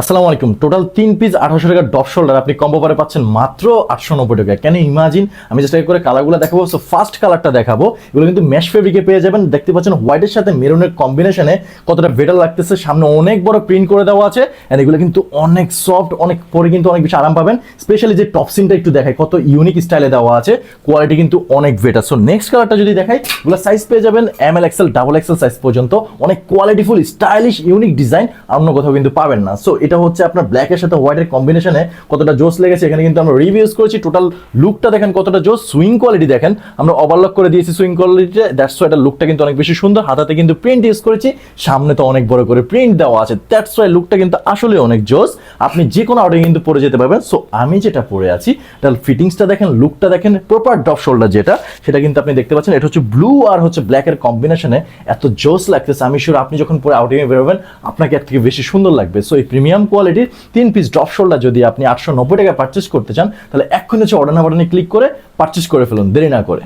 আসসালামু আলাইকুম। Total 3 piece 1800 টাকা ডপ শোল্ডার আপনি কম্বো পারে পাচ্ছেন মাত্র 890 টাকা। Can you imagine? আমি জাস্ট করে কালারগুলো দেখাবো। সো ফার্স্ট কালারটা দেখাবো, এগুলো কিন্তু ম্যাশ ফেব্রিকে পেয়ে যাবেন। দেখতে পাচ্ছেন হোয়াইটের সাথে মেরুনের কম্বিনেশনে কতটা বেটার লাগতেছে। সামনে অনেক বড় প্রিন্ট করে দেওয়া আছে এন্ড এগুলো কিন্তু অনেক সফট, অনেক পরে কিন্তু অনেক বেশি আরাম পাবেন। স্পেশালি যে টপ সিনটা একটু দেখাই, কত ইউনিক স্টাইলে দেওয়া আছে, কোয়ালিটি কিন্তু অনেক বেটার। সো নেক্সট কালারটা যদি দেখাই, এগুলো সাইজ পেয়ে যাবেন ML XL double XL size পর্যন্ত। অনেক কোয়ালিটিফুল স্টাইলিশ ইউনিক ডিজাইন, অন্য কোথাও কিন্তু পাবেন না। সো এটা হচ্ছে আপনার ব্ল্যাকের সাথে হোয়াইটের কম্বিনেশনে কতটা জোস লেগেছে, এখানে কিন্তু আমরা রিভিউজ করেছি। টোটাল লুকটা দেখেন কতটা জোস, সুইং কোয়ালিটি দেখেন, আমরা ওভারলক করে দিয়েছি সুইং কোয়ালিটিতে। দ্যাটস ওয়াই এটা লুকটা কিন্তু অনেক বেশি সুন্দর। হাতাতে কিন্তু প্রিন্ট ইউজ করেছি, সামনে তো অনেক বড় করে প্রিন্ট দেওয়া আছে। দ্যাটস ওয়াই লুকটা কিন্তু আসলে অনেক জোস। আপনি যে কোনো আউটে কিন্তু পরে যেতে পারবেন। সো আমি যেটা পরে আছি, তার ফিটিংসটা দেখেন, লুকটা দেখেন, প্রপার ডপ শোল্ডার যেটা, সেটা কিন্তু আপনি দেখতে পাচ্ছেন। এটা হচ্ছে ব্লু আর হচ্ছে ব্ল্যাকের কম্বিনেশনে এত জোস লাগতেছে। আমি শিওর আপনি যখন পরে আউটিংয়ে বেরোবেন আপনাকে এর থেকে বেশি সুন্দর লাগবে। সো এই প্রিমিয়াম কোয়ালিটির 3 পিস ডপ শোল্ডার যদি আপনি 890 টাকায় পারচেস করতে চান, তাহলে এক্ষুনি হচ্ছে অর্ডার না বাটনে ক্লিক করে পারচেস করে ফেলুন, দেরি না করে।